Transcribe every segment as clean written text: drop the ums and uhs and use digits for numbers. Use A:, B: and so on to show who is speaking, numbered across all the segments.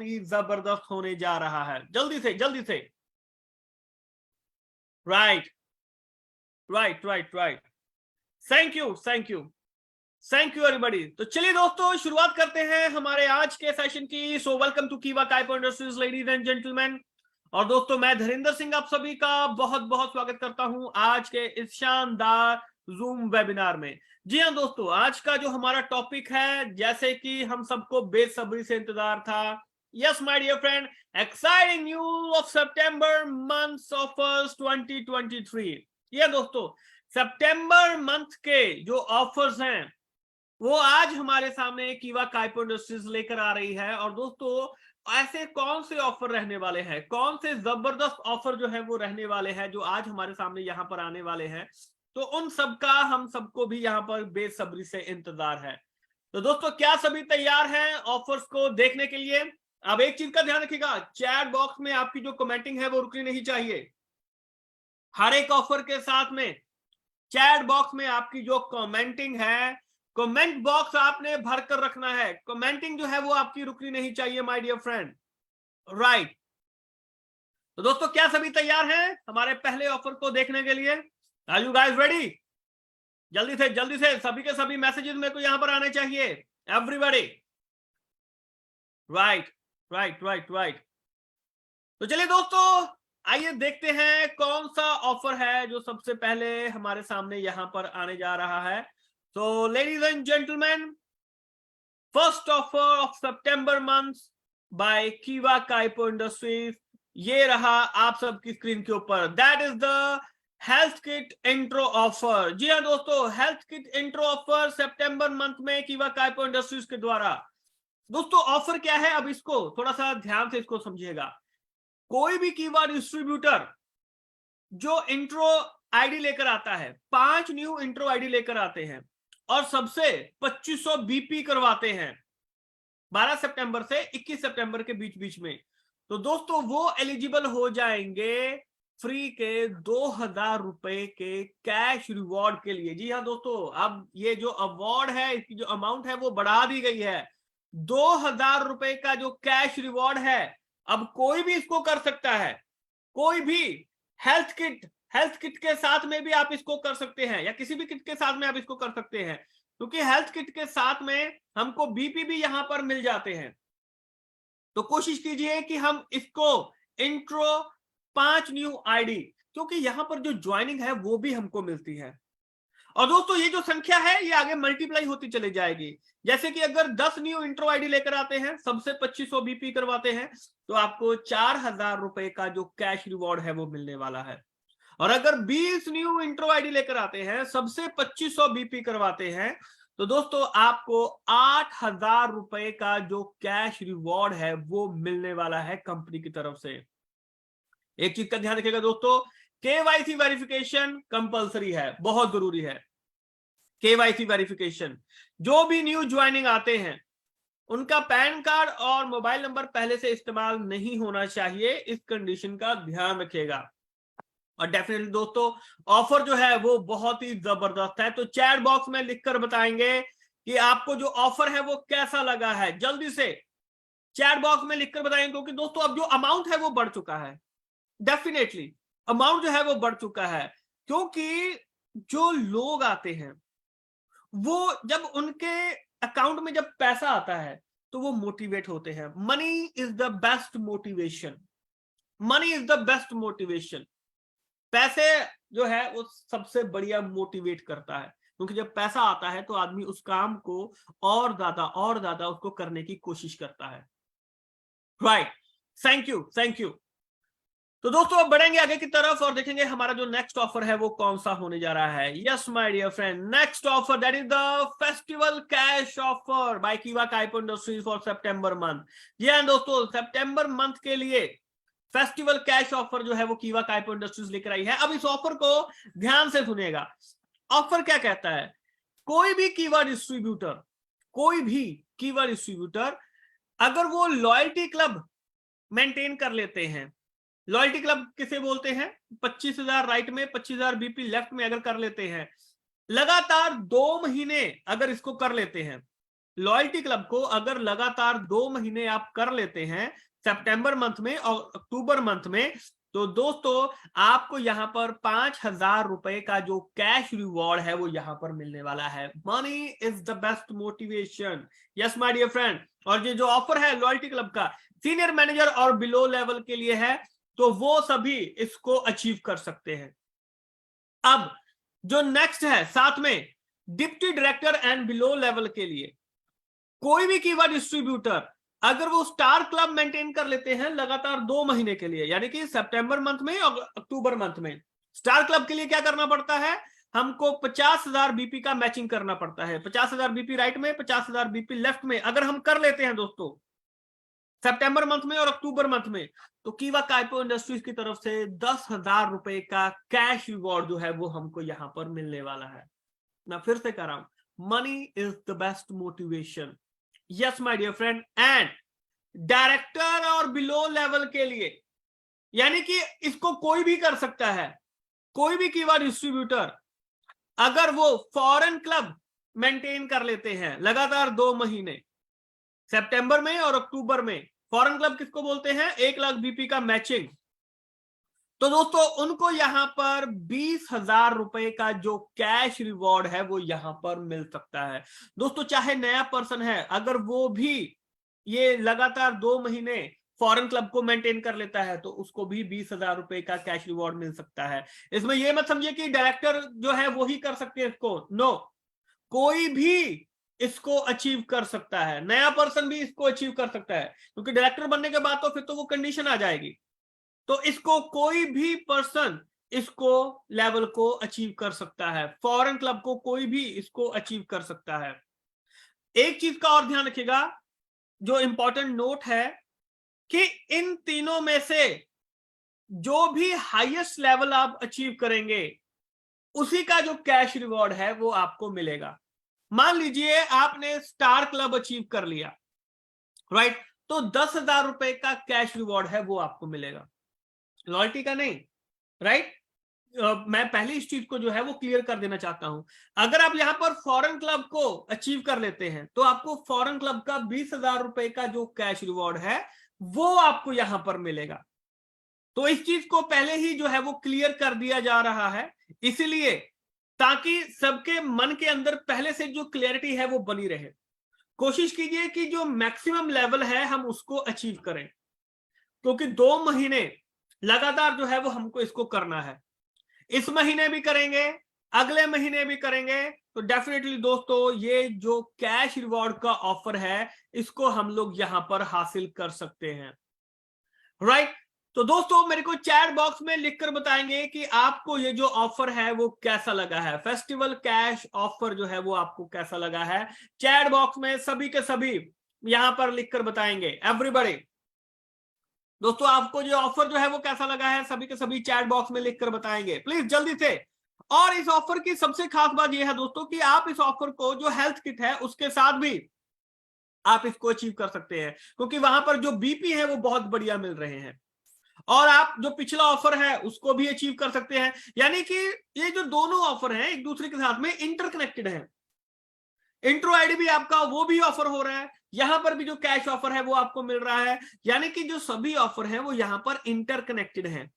A: ही जबरदस्त होने जा रहा है। जल्दी से right right right right. Thank you everybody. तो चलिए दोस्तों शुरुआत करते हैं हमारे आज के सेशन की। सो वेलकम टू कीवा Kaipo industries ladies and gentleman. और दोस्तों मैं धीरेन्द्र सिंह आप सभी का बहुत बहुत स्वागत करता हूं आज के इस शानदार जूम वेबिनार में। जी हाँ दोस्तों, आज का जो हमारा टॉपिक है, जैसे कि हम सबको बेसब्री से इंतजार था, yes my dear friend, exciting news of सितंबर मंथ ऑफर्स 2023। ये दोस्तों सितंबर मंथ के जो ऑफर्स हैं वो आज हमारे सामने कीवा काइपो इंडस्ट्रीज लेकर आ रही है। और दोस्तों ऐसे कौन से ऑफर रहने वाले हैं, कौन से जबरदस्त ऑफर जो है वो रहने वाले हैं जो आज हमारे सामने यहाँ पर आने वाले हैं, तो उन सब का हम सबको भी यहाँ पर बेसब्री से इंतजार है। तो दोस्तों क्या सभी तैयार हैं ऑफर्स को देखने के लिए? अब एक चीज का ध्यान रखिएगा, चैट बॉक्स में आपकी जो कमेंटिंग है वो रुकनी नहीं चाहिए। हर एक ऑफर के साथ में चैट बॉक्स में आपकी जो कमेंटिंग है, कमेंट बॉक्स आपने भरकर रखना है। कमेंटिंग जो है वो आपकी रुकनी नहीं चाहिए माय डियर फ्रेंड, राइट। तो दोस्तों क्या सभी तैयार हैं हमारे पहले ऑफर को देखने के लिए? Are you guys ready? जल्दी से सभी के सभी मैसेजेस मेरे को यहां पर आने चाहिए, everybody. Right right right right. तो चलिए दोस्तों आइए देखते हैं कौन सा ऑफर है जो सबसे पहले हमारे सामने यहां पर आने जा रहा है। तो ladies and gentleman, first offer of सितंबर month by Keeva Kaipo industries, ये रहा आप सबकी स्क्रीन के ऊपर। That is the health kit intro offer. जी हाँ दोस्तों, हेल्थ किट इंट्रो ऑफर सितंबर मंथ में कीवा काइपो इंडस्ट्रीज के द्वारा। दोस्तों ऑफर क्या है, अब इसको थोड़ा सा ध्यान से इसको समझिएगा। कोई भी कीवा डिस्ट्रीब्यूटर जो इंट्रो आईडी लेकर आता है, 5 न्यू इंट्रो आईडी लेकर आते हैं और सबसे 2500 बीपी करवाते हैं 12 सितंबर से 21 सितंबर के बीच में, तो दोस्तों वो एलिजिबल हो जाएंगे फ्री के 2000 रुपए के कैश रिवॉर्ड के लिए। जी हाँ दोस्तों, अब ये जो अवार्ड है, इसकी जो अमाउंट है वो बढ़ा दी गई है। 2000 रुपए का जो कैश रिवॉर्ड है, अब कोई भी इसको कर सकता है। कोई भी हेल्थ किट के साथ में भी आप इसको कर सकते हैं, या किसी भी किट के साथ में आप इसको कर सकते हैं, क्योंकि हेल्थ किट के साथ में हमको बीपी भी यहां पर मिल जाते हैं। तो कोशिश कीजिए कि हम इसको इंट्रो 5 न्यू आईडी, क्योंकि यहां पर जो ज्वाइनिंग है वो भी हमको मिलती है। और दोस्तों ये जो संख्या है ये आगे मल्टीप्लाई होती चली जाएगी। जैसे कि अगर 10 न्यू इंट्रो आईडी लेकर आते हैं, सबसे 2500 बीपी करवाते हैं, तो आपको 4000 रुपए का जो कैश रिवॉर्ड है वो मिलने वाला है। और अगर 20 न्यू इंट्रो आईडी लेकर आते हैं, सबसे 2500 बीपी करवाते हैं, तो दोस्तों आपको 8000 रुपए का जो कैश रिवॉर्ड है वो मिलने वाला है कंपनी की तरफ से। एक चीज का ध्यान रखिएगा दोस्तों, केवाईसी वेरिफिकेशन कंपलसरी है, बहुत जरूरी है। केवाईसी वेरिफिकेशन, जो भी न्यू ज्वाइनिंग आते हैं उनका पैन कार्ड और मोबाइल नंबर पहले से इस्तेमाल नहीं होना चाहिए, इस कंडीशन का ध्यान रखिएगा। और डेफिनेटली दोस्तों ऑफर जो है वो बहुत ही जबरदस्त है, तो चैट बॉक्स में लिखकर बताएंगे कि आपको जो ऑफर है वो कैसा लगा है। जल्दी से चैट बॉक्स में लिखकर बताएंगे, क्योंकि दोस्तों अब जो अमाउंट है वो बढ़ चुका है। डेफिनेटली अमाउंट जो है वो बढ़ चुका है, क्योंकि जो लोग आते हैं वो जब उनके अकाउंट में जब पैसा आता है तो वो मोटिवेट होते हैं। Money is the best motivation, money is the best motivation. पैसे जो है वो सबसे बढ़िया मोटिवेट करता है, क्योंकि जब पैसा आता है तो आदमी उस काम को और ज्यादा उसको करने की कोशिश करता है, राइट। Thank you. तो दोस्तों अब बढ़ेंगे आगे की तरफ और देखेंगे हमारा जो नेक्स्ट ऑफर है वो कौन सा होने जा रहा है। Yes my dear friend, next offer that is the festival cash offer by Keeva Kaipo industries for सितंबर मंथ। जी हाँ दोस्तों, सितंबर मंथ के लिए फेस्टिवल कैश ऑफर जो है वो कीवा काइपो इंडस्ट्रीज लेकर आई है। अब इस ऑफर को ध्यान से सुनिएगा। ऑफर क्या कहता है, कोई भी कीवा डिस्ट्रीब्यूटर अगर वो लॉयल्टी क्लब मेंटेन कर लेते हैं, लॉयल्टी क्लब किसे बोलते हैं, 25,000 राइट में 25,000 बीपी लेफ्ट में अगर कर लेते हैं, लगातार 2 महीने अगर इसको कर लेते हैं, लॉयल्टी क्लब को अगर लगातार 2 महीने आप कर लेते हैं सितंबर मंथ में और अक्टूबर मंथ में, तो दोस्तों आपको यहाँ पर 5,000 रुपए का जो कैश रिवॉर्ड है वो यहाँ पर मिलने वाला है। Money is the best motivation. Yes my dear friend. और ये जो ऑफर है लॉयल्टी क्लब का सीनियर मैनेजर और बिलो लेवल के लिए है, तो वो सभी इसको अचीव कर सकते हैं। अब जो नेक्स्ट है साथ में deputy director and below level के लिए, कोई भी कीवर्ड डिस्ट्रीब्यूटर अगर वो स्टार क्लब मेंटेन कर लेते हैं लगातार 2 महीने के लिए, यानी कि सितंबर मंथ में और अक्टूबर मंथ में, स्टार क्लब के लिए क्या करना पड़ता है, हमको 50,000 बीपी का मैचिंग करना पड़ता है। 50,000 बीपी राइट में, 50,000 बीपी लेफ्ट में अगर हम कर लेते हैं दोस्तों सितंबर मंथ में और अक्टूबर मंथ में, तो कीवा काइपो इंडस्ट्रीज की तरफ से 10,000 रुपए का कैश रिवॉर्ड जो है वो हमको यहां पर मिलने वाला है। मैं फिर से कह रहा हूं, money is the best motivation. Yes my dear friend. And director और बिलो लेवल के लिए, यानी कि इसको कोई भी कर सकता है, कोई भी कीवर्ड डिस्ट्रीब्यूटर अगर वो फॉरेन क्लब मेंटेन कर लेते हैं लगातार 2 महीने सितंबर में और अक्टूबर में। फॉरेन क्लब किसको बोलते हैं, 1 लाख बीपी का मैचिंग। तो दोस्तों उनको यहां पर 20,000 रुपए का जो कैश रिवॉर्ड है वो यहां पर मिल सकता है। दोस्तों चाहे नया पर्सन है, अगर वो भी ये लगातार 2 महीने फॉरेन क्लब को मेंटेन कर लेता है, तो उसको भी 20,000 रुपए का कैश रिवॉर्ड मिल सकता है। इसमें यह मत समझिए कि डायरेक्टर जो है वो ही कर सकते हैं इसको, नो, कोई भी इसको अचीव कर सकता है, नया पर्सन भी इसको अचीव कर सकता है, क्योंकि डायरेक्टर बनने के बाद तो फिर तो वो कंडीशन आ जाएगी। तो इसको कोई भी पर्सन इसको लेवल को अचीव कर सकता है, फॉरेन क्लब को कोई भी इसको अचीव कर सकता है। एक चीज का और ध्यान रखिएगा, जो इंपॉर्टेंट नोट है कि इन तीनों में से जो भी हाईएस्ट लेवल आप अचीव करेंगे उसी का जो कैश रिवॉर्ड है वो आपको मिलेगा। मान लीजिए आपने स्टार क्लब अचीव कर लिया, राइट, तो 10,000 रुपए का कैश रिवॉर्ड है वो आपको मिलेगा, लॉयल्टी का नहीं, राइट। मैं पहले इस चीज को जो है वो क्लियर कर देना चाहता हूं। अगर आप यहां पर फॉरेन क्लब को अचीव कर लेते हैं तो आपको फॉरेन क्लब का 20,000 रुपए का जो कैश रिवॉर्ड है वो आपको यहां पर मिलेगा। तो इस चीज को पहले ही जो है वो क्लियर कर दिया जा रहा है, इसीलिए ताकि सबके मन के अंदर पहले से जो क्लियरिटी है वो बनी रहे। कोशिश कीजिए कि जो मैक्सिमम लेवल है हम उसको अचीव करें, क्योंकि 2 महीने लगातार जो है वो हमको इसको करना है। इस महीने भी करेंगे, अगले महीने भी करेंगे, तो डेफिनेटली दोस्तों ये जो कैश रिवॉर्ड का ऑफर है इसको हम लोग यहां पर हासिल कर सकते हैं, राइट। तो दोस्तों मेरे को चैट बॉक्स में लिखकर बताएंगे कि आपको ये जो ऑफर है वो कैसा लगा है, फेस्टिवल कैश ऑफर जो है वो आपको कैसा लगा है। चैट बॉक्स में सभी के सभी यहां पर लिखकर बताएंगे, एवरीबॉडी। दोस्तों आपको जो ऑफर जो है वो कैसा लगा है, सभी के सभी चैट बॉक्स में लिखकर बताएंगे प्लीज जल्दी से। और इस ऑफर की सबसे खास बात यह है दोस्तों कि आप इस ऑफर को जो हेल्थ किट है उसके साथ भी आप इसको अचीव कर सकते हैं, क्योंकि वहां पर जो बीपी है वो बहुत बढ़िया मिल रहे हैं। और आप जो पिछला ऑफर है उसको भी अचीव कर सकते हैं, यानी कि ये जो दोनों ऑफर हैं एक दूसरे के साथ में इंटरकनेक्टेड है। इंट्रो आईडी भी आपका वो भी ऑफर हो रहा है, यहां पर भी जो कैश ऑफर है वो आपको मिल रहा है, यानी कि जो सभी ऑफर हैं वो यहां पर इंटरकनेक्टेड हैं।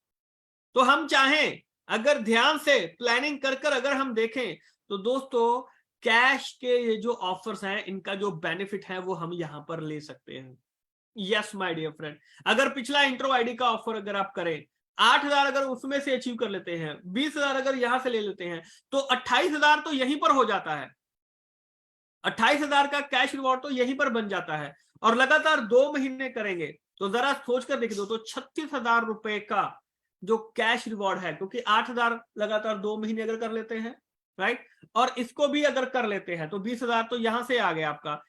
A: तो हम चाहें अगर ध्यान से प्लानिंग कर कर अगर हम देखें तो दोस्तों कैश के ये जो ऑफर्स हैं इनका जो बेनिफिट है वो हम यहां पर ले सकते हैं। यस माय डियर फ्रेंड, अगर पिछला इंट्रो आईडी का ऑफर अगर आप करें 8,000 अगर उसमें से अचीव कर लेते हैं, 20,000 अगर यहां से ले लेते हैं, तो 28,000 तो यहीं पर हो जाता है, 28,000 का कैश रिवॉर्ड तो यहीं पर बन जाता है। और लगातार 2 महीने करेंगे तो जरा सोच कर देख दो, तो 36,000 रुपए का जो कैश रिवॉर्ड है, क्योंकि 8,000 लगातार 2 महीने अगर कर लेते हैं, राइट, और इसको भी अगर कर लेते हैं तो 20,000 तो यहां से आ गया आपका।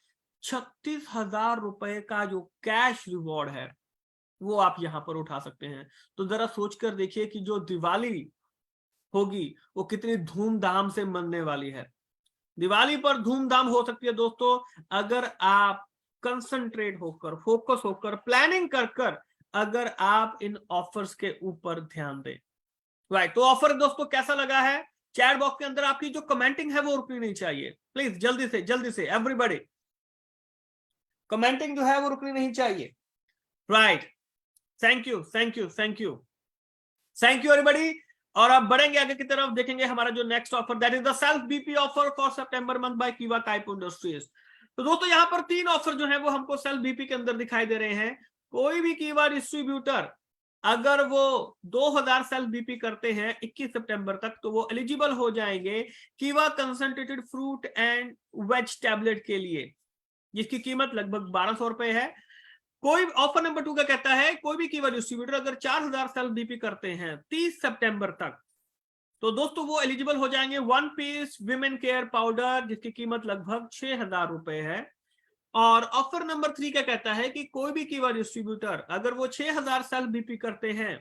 A: 36,000 रुपए का जो कैश रिवॉर्ड है वो आप यहां पर उठा सकते हैं। तो जरा सोचकर देखिए कि जो दिवाली होगी वो कितनी धूमधाम से मनने वाली है। दिवाली पर धूमधाम हो सकती है दोस्तों अगर आप कंसंट्रेट होकर, फोकस होकर, प्लानिंग कर कर अगर आप इन ऑफर्स के ऊपर ध्यान दें, राइट। तो ऑफर दोस्तों कैसा लगा है, चैट बॉक्स के अंदर आपकी जो कमेंटिंग है वो रुकनी नहीं चाहिए, प्लीज जल्दी से एवरीबॉडी। कमेंटिंग जो है वो रुकनी नहीं चाहिए। Right, thank you thank you thank you thank you everybody. और अब बढ़ेंगे आगे की तरफ, देखेंगे हमारा जो next offer, that is the self BP offer for सितंबर month by Keeva Kaipo industries. तो दोस्तों यहाँ पर 3 ऑफर जो है वो हमको सेल्फ बीपी के अंदर दिखाई दे रहे हैं। कोई भी कीवा डिस्ट्रीब्यूटर अगर वो 2000 सेल्फ बीपी करते हैं 21 सितंबर तक, तो वो एलिजिबल हो जाएंगे Keeva concentrated fruit and veg tablet के लिए, जिसकी कीमत लगभग 1200 रुपए है। कोई ऑफर नंबर 2 का कहता है कोई भी कीवा डिस्ट्रीब्यूटर अगर 4000 सेल्फ बीपी करते हैं 30 सितंबर तक, तो दोस्तों वो एलिजिबल हो जाएंगे 1 पीस विमेन केयर पाउडर, जिसकी कीमत लगभग 6000 रुपए है। और ऑफर नंबर 3 क्या कहता है कि कोई भी कीवा डिस्ट्रीब्यूटर अगर वो 6000 सेल्फ बीपी करते हैं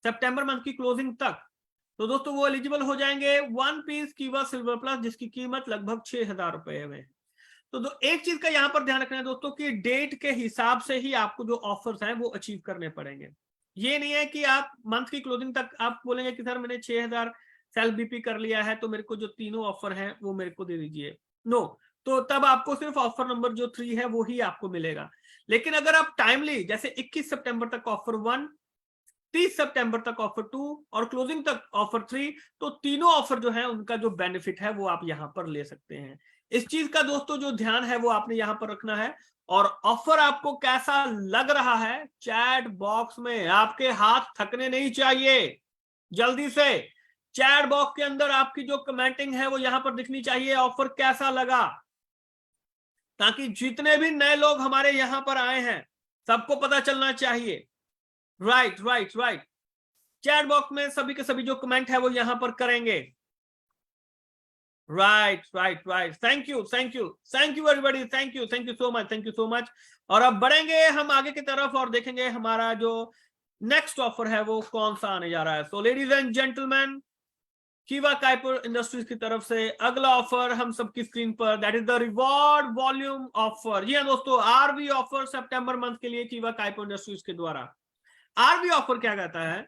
A: सितंबर मंथ की क्लोजिंग तक, तो दोस्तों वो एलिजिबल हो जाएंगे 1 पीस कीवा सिल्वर प्लस, जिसकी कीमत लगभग 6000 रुपए में। तो एक चीज का यहां पर ध्यान रखना है दोस्तों कि डेट के हिसाब से ही आपको जो ऑफर्स हैं वो अचीव करने पड़ेंगे। ये नहीं है कि आप मंथ की क्लोजिंग तक आप बोलेंगे कि सर मैंने 6000 सेल्फ बीपी कर लिया है तो मेरे को जो तीनों ऑफर हैं वो मेरे को दे दीजिए, नो। तो तब आपको सिर्फ ऑफर नंबर जो 3 है वो ही आपको मिलेगा। लेकिन अगर आप टाइमली, जैसे 21 सितंबर तक ऑफर 1, 30 सितंबर तक ऑफर 2 और क्लोजिंग तक ऑफर 3, तो तीनों ऑफर जो है उनका जो बेनिफिट है वो आप यहां पर ले सकते हैं। इस चीज का दोस्तों जो ध्यान है वो आपने यहां पर रखना है। और ऑफर आपको कैसा लग रहा है चैट बॉक्स में, आपके हाथ थकने नहीं चाहिए। जल्दी से चैट बॉक्स के अंदर आपकी जो कमेंटिंग है वो यहां पर दिखनी चाहिए, ऑफर कैसा लगा, ताकि जितने भी नए लोग हमारे यहां पर आए हैं सबको पता चलना चाहिए। Right right right, chat box में सभी के सभी जो कमेंट है वो यहां पर करेंगे। Right right right, thank you thank you thank you everybody, thank you so much, thank you so much. और अब बढ़ेंगे हम आगे की तरफ और देखेंगे हमारा जो नेक्स्ट ऑफर है वो कौन सा आने जा रहा है। सो लेडीज एंड जेंटलमैन, कीवा काइपो इंडस्ट्रीज की तरफ से अगला ऑफर हम सबकी स्क्रीन पर, that is the reward volume offer. जी हाँ दोस्तों, आरवी ऑफर सितंबर मंथ के लिए कीवा काइपो इंडस्ट्रीज के द्वारा। आरवी ऑफर क्या कहता है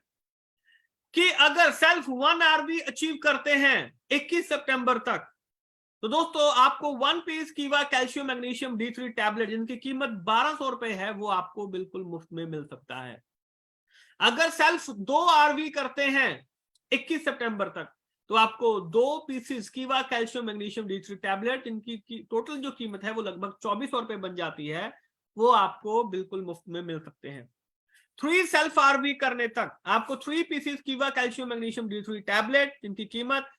A: कि अगर सेल्फ 1 आरवी अचीव करते हैं 21 सितंबर तक, तो दोस्तों आपको 1 पीस कीवा कैल्शियम मैग्नीशियम D3 टैबलेट, जिनकी कीमत 1200 रुपए है, वो आपको बिल्कुल मुफ्त में मिल सकता है। अगर सेल्फ 2 आरवी करते हैं 21 सितंबर तक, तो आपको 2 पीसेस कीवा कैल्शियम मैग्नीशियम D3 टैबलेट, इनकी टोटल जो कीमत है वो लगभग 2400 रुपए बन जाती है, वो आपको बिल्कुल मुफ्त में मिल सकते हैं। 3 सेल्फ आरवी करने तक आपको 3 पीसेस कीवा कैल्शियम मैग्नीशियम D3 टैबलेट, जिनकी कीमत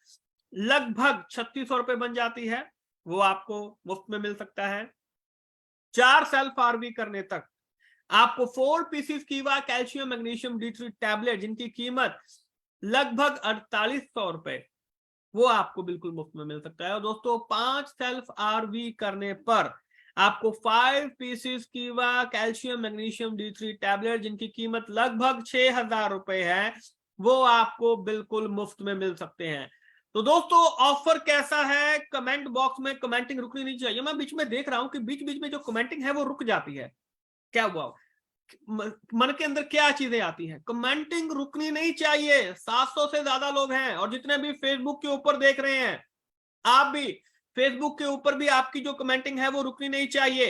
A: लगभग 3600 रुपए बन जाती है, वो आपको मुफ्त में मिल सकता है। 4 सेल्फ आरवी करने तक आपको 4 पीसेस कीवा कैल्शियम मैग्नीशियम D3 टैबलेट, जिनकी कीमत लगभग 4800 रुपए, वो आपको बिल्कुल मुफ्त में मिल सकता है। और दोस्तों 5 सेल्फ आरवी करने पर आपको 5 पीसेस कीवा कैल्शियम मैग्नीशियम D3 टैबलेट, जिनकी कीमत लगभग 6000 रुपए है, वो आपको बिल्कुल मुफ्त में मिल सकते हैं। तो दोस्तों ऑफर कैसा है, कमेंट बॉक्स में कमेंटिंग रुकनी नहीं चाहिए। मैं बीच में देख रहा हूं कि बीच बीच में जो कमेंटिंग है वो रुक जाती है, क्या हुआ, मन के अंदर क्या चीजें आती हैं। कमेंटिंग रुकनी नहीं चाहिए। 700 से ज्यादा लोग हैं, और जितने भी फेसबुक के ऊपर देख रहे हैं, आप भी फेसबुक के ऊपर भी आपकी जो कमेंटिंग है वो रुकनी नहीं चाहिए।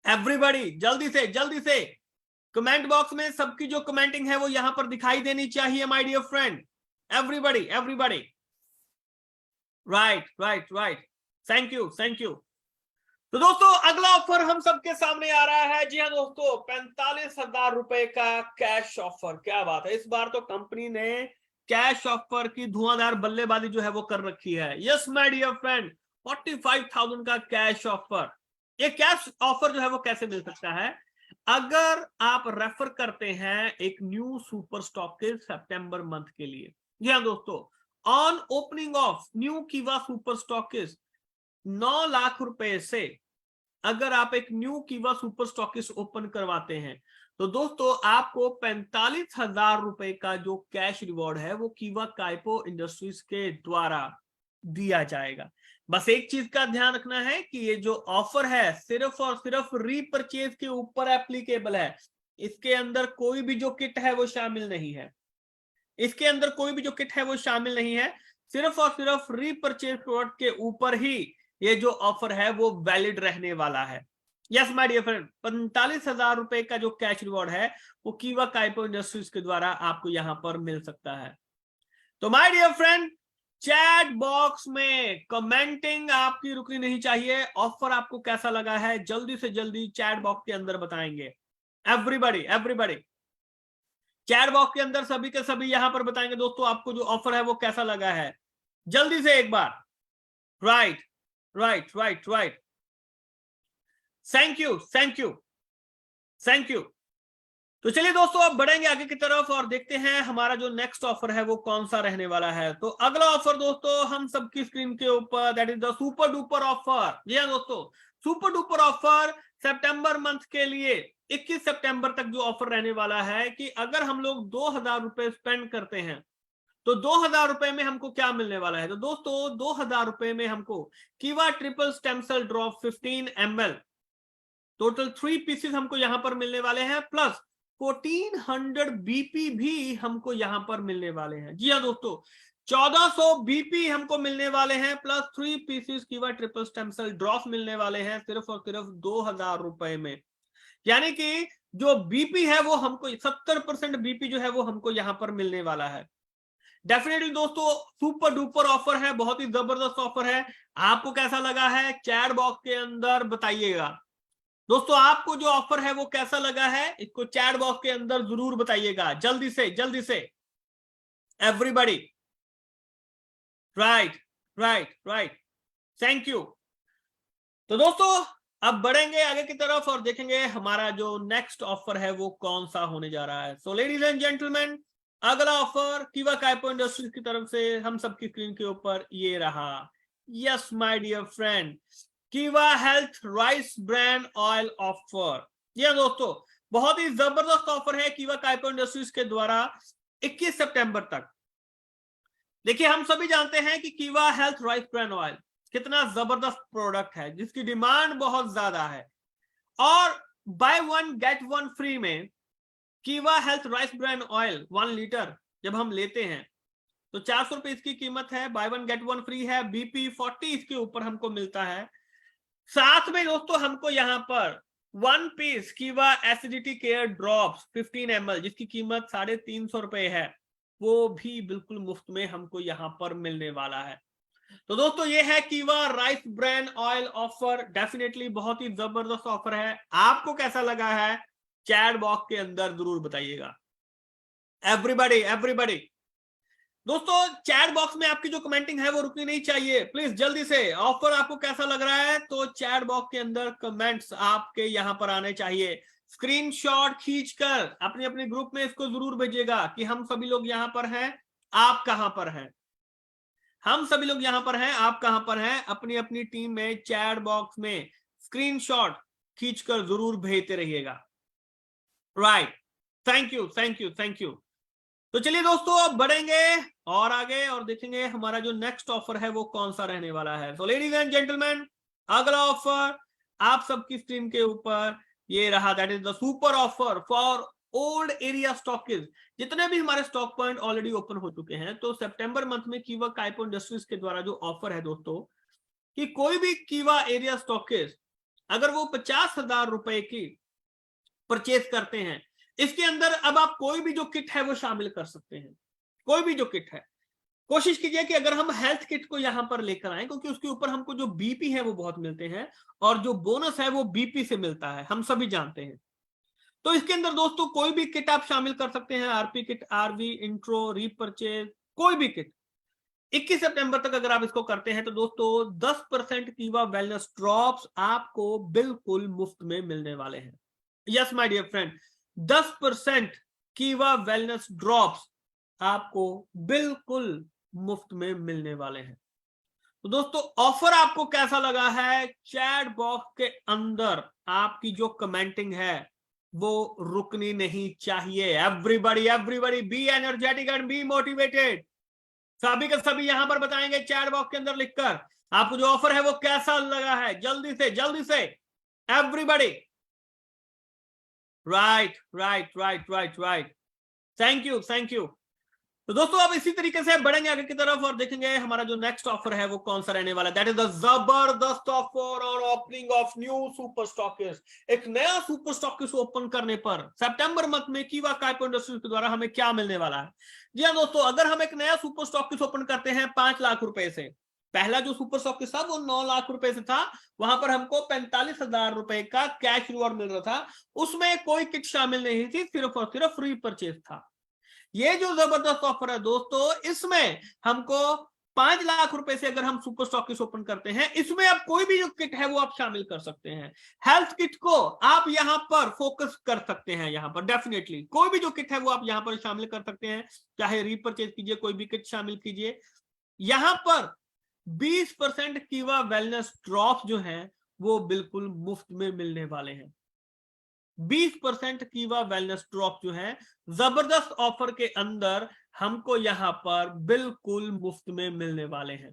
A: एवरीबॉडी जल्दी से कमेंट बॉक्स में सबकी जो कमेंटिंग है वो यहां पर दिखाई देनी चाहिए my dear friend. Everybody right, thank you. तो दोस्तों अगला ऑफर हम सबके सामने आ रहा है। जी हाँ दोस्तों, 45,000 रुपए का कैश ऑफर। क्या बात है, इस बार तो कंपनी ने कैश ऑफर की धुआंधार बल्लेबाजी जो है वो कर रखी है। यस माय डियर फ्रेंड, 45,000 का कैश ऑफर। ये कैश ऑफर जो है वो कैसे मिल सकता है, अगर आप रेफर करते हैं एक न्यू सुपर स्टॉकिस्ट सितंबर मंथ के लिए। जी हाँ दोस्तों, ऑन ओपनिंग ऑफ न्यू कीवा सुपर स्टॉकिस्ट 9 लाख रुपए से अगर आप एक न्यू कीवा सुपर स्टॉकिस्ट ओपन करवाते हैं, तो दोस्तों आपको 45,000 रुपए का जो कैश रिवॉर्ड है वो कीवा काइपो इंडस्ट्रीज के द्वारा दिया जाएगा। बस एक चीज का ध्यान रखना है कि ये जो ऑफर है सिर्फ और सिर्फ रीपरचेज के ऊपर एप्लीकेबल है। इसके अंदर कोई भी जो किट है वो शामिल नहीं है, सिर्फ और सिर्फ रीपरचेज प्रोडक्ट के ऊपर ही ये जो ऑफर है वो वैलिड रहने वाला है। यस माय डियर फ्रेंड, 45,000 रुपए का जो कैश रिवॉर्ड है वो कीवा काइपो इंडस्ट्रीज के द्वारा आपको यहां पर मिल सकता है। तो my dear friend, chat box में कमेंटिंग आपकी रुकनी नहीं चाहिए। ऑफर आपको कैसा लगा है जल्दी से जल्दी चैट बॉक्स के अंदर बताएंगे। एवरीबॉडी एवरीबॉडी चैट बॉक्स के अंदर सभी के सभी यहां पर बताएंगे दोस्तों आपको जो ऑफर है वो कैसा लगा है। जल्दी से एक बार। Right right right right, thank you thank you thank you. तो चलिए दोस्तों अब बढ़ेंगे आगे की तरफ और देखते हैं हमारा जो नेक्स्ट ऑफर है वो कौन सा रहने वाला है। तो अगला ऑफर दोस्तों हम सबकी स्क्रीन के ऊपर, that is the super duper offer. जी हाँ दोस्तों, सुपर डुपर ऑफर सितंबर मंथ के लिए 21 सितंबर तक जो ऑफर रहने वाला है कि अगर हम लोग 2,000 रुपए स्पेंड करते हैं तो 2,000 रुपए में हमको क्या मिलने वाला है। तो दोस्तों 2,000 रुपए में हमको Keeva triple stem cell drop 15 ml total 3 pieces हमको यहां पर मिलने वाले हैं, प्लस 1400 बीपी भी हमको यहां पर मिलने वाले हैं। जी हाँ दोस्तों, 1400 बीपी हमको मिलने वाले हैं, प्लस 3 पीसेस कीवा ट्रिपल स्टेम सेल ड्रॉप मिलने वाले हैं सिर्फ और सिर्फ 2,000 रुपए में। यानी कि जो बीपी है वो हमको 70% बीपी जो है वो हमको यहां पर मिलने वाला है। डेफिनेटली दोस्तों सुपर डुपर ऑफर है, बहुत ही जबरदस्त ऑफर है। आपको कैसा लगा है चैट बॉक्स के अंदर बताइएगा। दोस्तों आपको जो ऑफर है वो कैसा लगा है इसको चैट बॉक्स के अंदर जरूर बताइएगा, जल्दी से everybody. Right right right, thank you. तो दोस्तों अब बढ़ेंगे आगे की तरफ और देखेंगे हमारा जो नेक्स्ट ऑफर है वो कौन सा होने जा रहा है। सो लेडीज एंड जेंटलमैन, अगला ऑफर कीवा काइपो इंडस्ट्रीज की तरफ से हम सबकी स्क्रीन के ऊपर ये रहा। यस माय डियर फ्रेंड, कीवा health rice brand oil offer. ये दोस्तों बहुत ही जबरदस्त ऑफर है कीवा काइपो इंडस्ट्रीज के द्वारा 21 सितंबर तक। देखिए हम सभी जानते हैं कि कीवा हेल्थ राइस ब्रांड ऑयल कितना जबरदस्त प्रोडक्ट है जिसकी डिमांड बहुत ज्यादा है, और बाय 1 गेट 1 फ्री में कीवा health rice brand oil 1 litre जब हम लेते हैं तो 400 रुपए इसकी कीमत है, बाय 1 गेट 1 फ्री है, बीपी 40 इसके ऊपर हमको मिलता है। साथ में दोस्तों हमको यहां पर 1 पीस कीवा एसिडिटी केयर ड्रॉप्स 15 ml जिसकी कीमत 350 रुपए है, वो भी बिल्कुल मुफ्त में हमको यहां पर मिलने वाला है। तो दोस्तों ये है कीवा rice brand oil offer, definitely बहुत ही जबरदस्त ऑफर है। आपको कैसा लगा है चैट बॉक्स के अंदर जरूर बताइएगा। एवरीबॉडी एवरीबॉडी दोस्तों चैट बॉक्स में आपकी जो कमेंटिंग है वो रुकनी नहीं चाहिए, प्लीज जल्दी से। ऑफर आपको कैसा लग रहा है तो चैट बॉक्स के अंदर कमेंट्स आपके यहां पर आने चाहिए। स्क्रीनशॉट खींचकर अपने अपने ग्रुप में इसको जरूर भेजिएगा कि हम सभी लोग यहां पर हैं, आप कहां पर हैं। हम सभी लोग यहां पर हैं, आप कहां पर हैं। अपनी अपनी टीम में चैट बॉक्स में स्क्रीनशॉट खींचकर जरूर भेजते रहिएगा। Right, thank you thank you thank you. तो चलिए दोस्तों अब बढ़ेंगे और आगे और देखेंगे हमारा जो नेक्स्ट ऑफर है वो कौन सा रहने वाला है। तो लेडीज एंड जेंटलमैन, अगला ऑफर आप सबकी स्क्रीन के ऊपर ये रहा, that is the super offer for old area stockage. जितने भी हमारे स्टॉक पॉइंट ऑलरेडी ओपन हो चुके हैं, तो सितंबर मंथ में कीवा काइपो इंडस्ट्रीज के द्वारा जो ऑफर है दोस्तों कि कोई भी कीवा एरिया स्टॉकेज अगर वो 50,000 रुपए की परचेज करते हैं, इसके अंदर अब आप कोई भी जो किट है वो शामिल कर सकते हैं। कोई भी जो किट है कोशिश कीजिए कि अगर हम हेल्थ किट को यहां पर लेकर आए, क्योंकि उसके ऊपर हमको जो बीपी है वो बहुत मिलते हैं और जो बोनस है वो बीपी से मिलता है, हम सभी जानते हैं। तो इसके अंदर दोस्तों कोई भी किट आप शामिल कर सकते हैं, RP kit, RV, intro, repurchase, कोई भी किट। 21 सितंबर तक अगर आप इसको करते हैं तो दोस्तों 10% कीवा वेलनेस ड्रॉप्स आपको बिल्कुल मुफ्त में मिलने वाले हैं। यस माय डियर फ्रेंड, 10% कीवा वेलनेस ड्रॉप्स आपको बिल्कुल मुफ्त में मिलने वाले हैं। तो दोस्तों ऑफर आपको कैसा लगा है चैट बॉक्स के अंदर आपकी जो कमेंटिंग है वो रुकनी नहीं चाहिए। Everybody everybody be energetic and be motivated. सभी के सभी यहां पर बताएंगे चैट बॉक्स के अंदर लिखकर आपको जो ऑफर है वो कैसा लगा है। जल्दी से everybody. Right right right right right, thank you thank you. तो दोस्तों अब इसी तरीके से बढ़ेंगे आगे की तरफ और देखेंगे हमारा जो नेक्स्ट ऑफर है वो कौन सा रहने वाला है। दैट इज द जबरदस्त offer on opening of new super stockist. एक नया सुपर स्टॉकिस्ट ओपन करने पर सितंबर मंथ में कीवा काइपो इंडस्ट्रीज के द्वारा हमें क्या मिलने वाला है। जी हाँ दोस्तों, अगर हम एक नया सुपर स्टॉकिस्ट ओपन करते हैं 5 लाख रुपए से, पहला जो सुपर स्टॉकिस्ट था वो 9 लाख रुपए से था, वहां पर हमको 45,000 रुपए का कैश रिवॉर्ड मिल रहा था, उसमें कोई किट शामिल नहीं थी, सिर्फ और सिर्फ फ्री परचेज था। ये जो जबरदस्त ऑफर है दोस्तों, इसमें हमको 5 लाख रुपए से अगर हम सुपर स्टॉकिस्ट ओपन करते हैं, इसमें आप कोई भी जो किट है वो आप शामिल कर सकते हैं। हेल्थ किट को आप यहां पर फोकस कर सकते हैं, यहां पर डेफिनेटली कोई भी जो किट है वो आप यहां पर शामिल कर सकते हैं, चाहे रीपरचेज कीजिए, कोई भी किट शामिल कीजिए। यहां पर 20% कीवा वेलनेस ड्रॉप जो है वो बिल्कुल मुफ्त में मिलने वाले हैं। 20% कीवा वेलनेस ड्रॉप जो है जबरदस्त ऑफर के अंदर हमको यहां पर बिल्कुल मुफ्त में मिलने वाले हैं।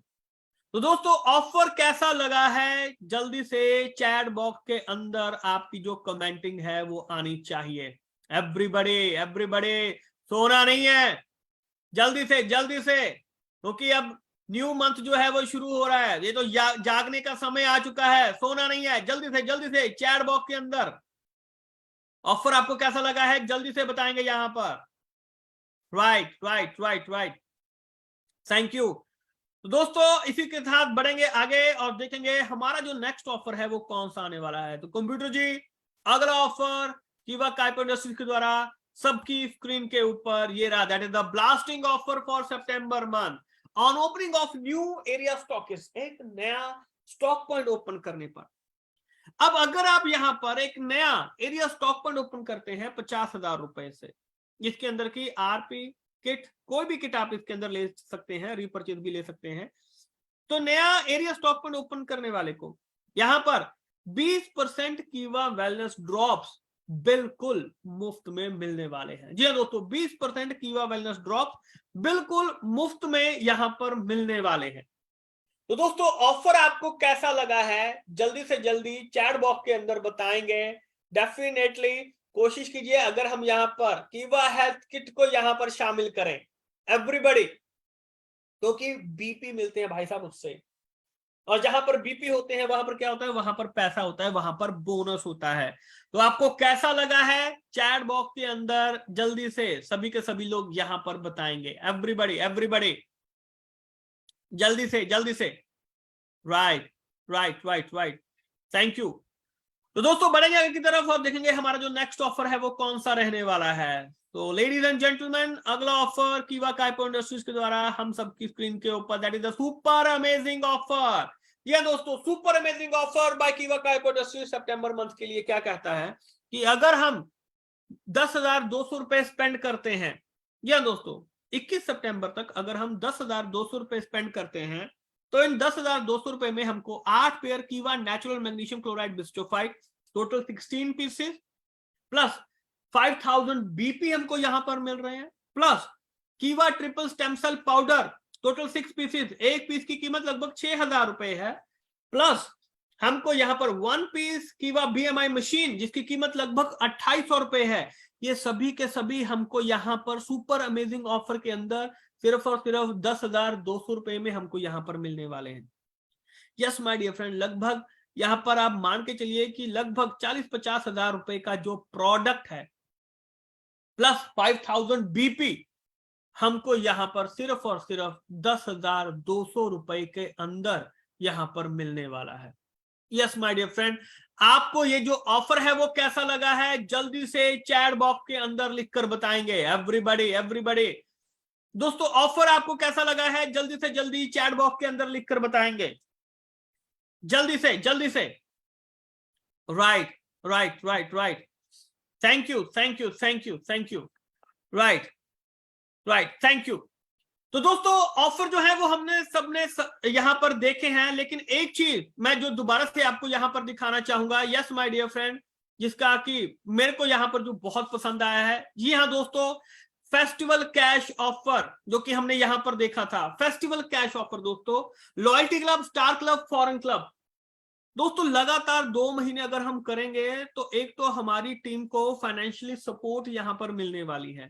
A: तो दोस्तों ऑफर कैसा लगा है, जल्दी से चैट बॉक्स के अंदर आपकी जो कमेंटिंग है वो आनी चाहिए। एवरीबॉडी एवरीबॉडी, सोना नहीं है, जल्दी से, क्योंकि अब न्यू मंथ जो है वो शुरू हो रहा है, ये तो जागने का समय आ चुका है, सोना नहीं है। जल्दी से चैट बॉक्स के अंदर ऑफर आपको कैसा लगा है जल्दी से बताएंगे यहां पर। Right, thank you. तो दोस्तों इसी के साथ बढ़ेंगे आगे और देखेंगे हमारा जो नेक्स्ट ऑफर है वो कौन सा आने वाला है। तो कंप्यूटर जी, अगला ऑफर कीवा काइपो इंडस्ट्रीज के द्वारा सबकी स्क्रीन के ऊपर ये रहा। That is the blasting offer for सितंबर month on opening of new area stockist. एक नया स्टॉक पॉइंट ओपन करने पर, अब अगर आप यहां पर एक नया एरिया स्टॉक पॉइंट ओपन करते हैं 50,000 रुपए से, जिसके अंदर की आरपी किट, कोई भी किट आप इसके अंदर ले सकते हैं, रीपरचेज भी ले सकते हैं, तो नया एरिया स्टॉक पॉइंट ओपन करने वाले को यहां पर 20% कीवा वेलनेस ड्रॉप्स बिल्कुल मुफ्त में मिलने वाले हैं। जी हाँ दोस्तों, 20% कीवा वेलनेस ड्रॉप्स बिल्कुल मुफ्त में यहां पर मिलने वाले हैं। तो दोस्तों ऑफर आपको कैसा लगा है जल्दी से जल्दी चैट बॉक्स के अंदर बताएंगे। डेफिनेटली कोशिश कीजिए अगर हम यहां पर कीवा हेल्थ किट को यहां पर शामिल करें एवरीबॉडी, क्योंकि बीपी मिलते हैं भाई साहब उससे, और जहां पर बीपी होते हैं वहां पर क्या होता है, वहां पर पैसा होता है, वहां पर बोनस होता है। तो आपको कैसा लगा है चैट बॉक्स के अंदर जल्दी से सभी के सभी लोग यहां पर बताएंगे। एवरीबॉडी जल्दी से राइट, थैंक यू। तो दोस्तों बढ़ेंगे आगे की तरफ और देखेंगे हमारा जो नेक्स्ट ऑफर है वो कौन सा रहने वाला है। तो लेडीज एंड जेंटलमैन, अगला ऑफर कीवा काइपो इंडस्ट्रीज के द्वारा हम सबकी स्क्रीन के ऊपर, that is the super amazing offer. ये दोस्तों super amazing offer by Keeva Kaipo industries September month के लिए क्या कहता है कि अगर हम 10,200 रुपए स्पेंड करते हैं, या दोस्तों 21 सितंबर तक अगर हम 10,200 रुपए स्पेंड करते हैं, तो इन 10,200 रुपए में हमको 8 पेयर कीवा natural magnesium chloride bischofite total 16 pieces plus 5,000 BP हमको यहां पर मिल रहे हैं, प्लस कीवा triple stem cell powder total 6 pieces, एक पीस की कीमत लगभग 6,000 रुपए है, प्लस हमको यहां पर 1 पीस कीवा बीएमआई मशीन जिसकी कीमत लगभग 2,800 रुपए है। ये सभी के सभी हमको यहां पर सुपर अमेजिंग ऑफर के अंदर सिर्फ और सिर्फ 10,200 रुपए में हमको यहां पर मिलने वाले हैं। यस माय डियर फ्रेंड, लगभग यहां पर आप मान के चलिए कि लगभग 40-50 हजार रुपए का जो प्रोडक्ट है प्लस 5,000 बीपी हमको यहां पर सिर्फ और सिर्फ 10,200 रुपए के अंदर यहां पर मिलने वाला है। यस माय डियर फ्रेंड, आपको ये जो ऑफर है वो कैसा लगा है जल्दी से चैट बॉक्स के अंदर लिखकर बताएंगे। एवरीबॉडी दोस्तों ऑफर आपको कैसा लगा है जल्दी से जल्दी चैट बॉक्स के अंदर लिखकर बताएंगे। जल्दी से right, thank you right, thank you. तो दोस्तों ऑफर जो है वो हमने सबने यहां पर देखे हैं, लेकिन एक चीज मैं जो दोबारा से आपको यहां पर दिखाना चाहूंगा, यस माय डियर फ्रेंड, जिसका कि मेरे को यहां पर जो बहुत पसंद आया है, जी हाँ दोस्तों, फेस्टिवल कैश ऑफर जो कि हमने यहां पर देखा था। फेस्टिवल कैश ऑफर दोस्तों, loyalty club, star club, foreign club, दोस्तों लगातार 2 महीने अगर हम करेंगे तो एक तो हमारी टीम को फाइनेंशियली सपोर्ट यहां पर मिलने वाली है,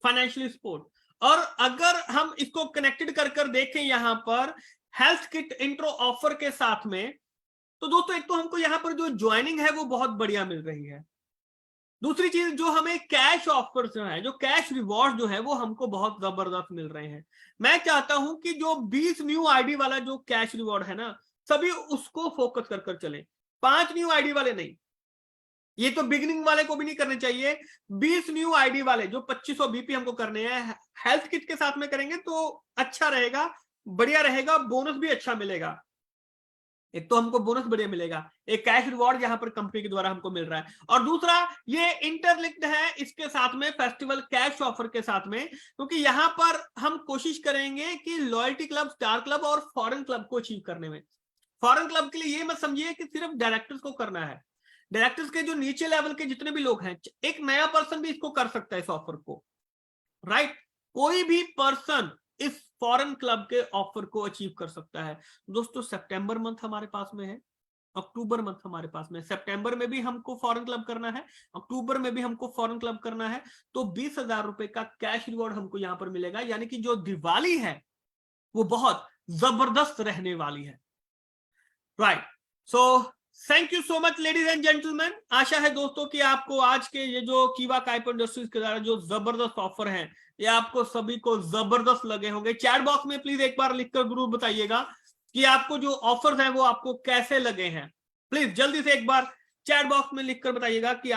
A: फाइनेंशियली सपोर्ट, और अगर हम इसको कनेक्टेड कर देखें यहां पर हेल्थ किट इंट्रो ऑफर के साथ में, तो दोस्तों एक तो हमको यहां पर जो ज्वाइनिंग है वो बहुत बढ़िया मिल रही है। दूसरी चीज जो हमें कैश ऑफर जो है, जो कैश रिवॉर्ड जो है वो हमको बहुत जबरदस्त मिल रहे हैं। मैं चाहता हूं कि जो 20 न्यू आईडी वाला जो कैश रिवॉर्ड है ना, सभी उसको फोकस कर चले, 5 न्यू आईडी वाले नहीं। ये तो बिगिनिंग वाले को भी नहीं करने चाहिए। 20 न्यू आईडी वाले जो 2500 बीपी हमको करने हैं, हेल्थ किट के साथ में करेंगे तो अच्छा रहेगा, बढ़िया रहेगा, बोनस भी अच्छा मिलेगा। एक तो हमको बोनस बढ़िया मिलेगा, एक कैश रिवॉर्ड यहां पर कंपनी के द्वारा हमको मिल रहा है, और दूसरा ये इंटरलिंक्ड है इसके साथ में फेस्टिवल कैश ऑफर के साथ में, क्योंकि यहां पर हम कोशिश करेंगे कि लॉयल्टी क्लब, स्टार क्लब और फॉरेन क्लब को अचीव करने में। फॉरेन क्लब के लिए ये मत समझिए कि सिर्फ डायरेक्टर्स को करना है, डायरेक्टर्स के जो नीचे लेवल के जितने भी लोग हैं, एक नया पर्सन भी इसको कर सकता है इस ऑफर को, राइट? कोई भी पर्सन इस फॉरेन क्लब के ऑफर को अचीव कर सकता है। दोस्तों सितंबर मंथ हमारे पास में है, अक्टूबर मंथ हमारे पास में, सितंबर में भी हमको फॉरेन क्लब करना है, अक्टूबर में भी हमको फॉरेन क्लब करना है, तो 20,000 रुपए का कैश रिवॉर्ड हमको यहां पर मिलेगा। यानी कि जो दिवाली है वो बहुत जबरदस्त रहने वाली है, right? So thank you so much ladies and gentleman. आशा है दोस्तों कि आपको आज के ये जो कीवा काइप इंडस्ट्रीज के द्वारा जो जबरदस्त ऑफर है ये आपको सभी को जबरदस्त लगे होंगे। चैट बॉक्स में प्लीज एक बार लिखकर जरूर बताइएगा कि आपको जो ऑफर्स हैं वो आपको कैसे लगे हैं। प्लीज जल्दी से एक बार चैट बॉक्स में लिखकर बताइएगा कि आप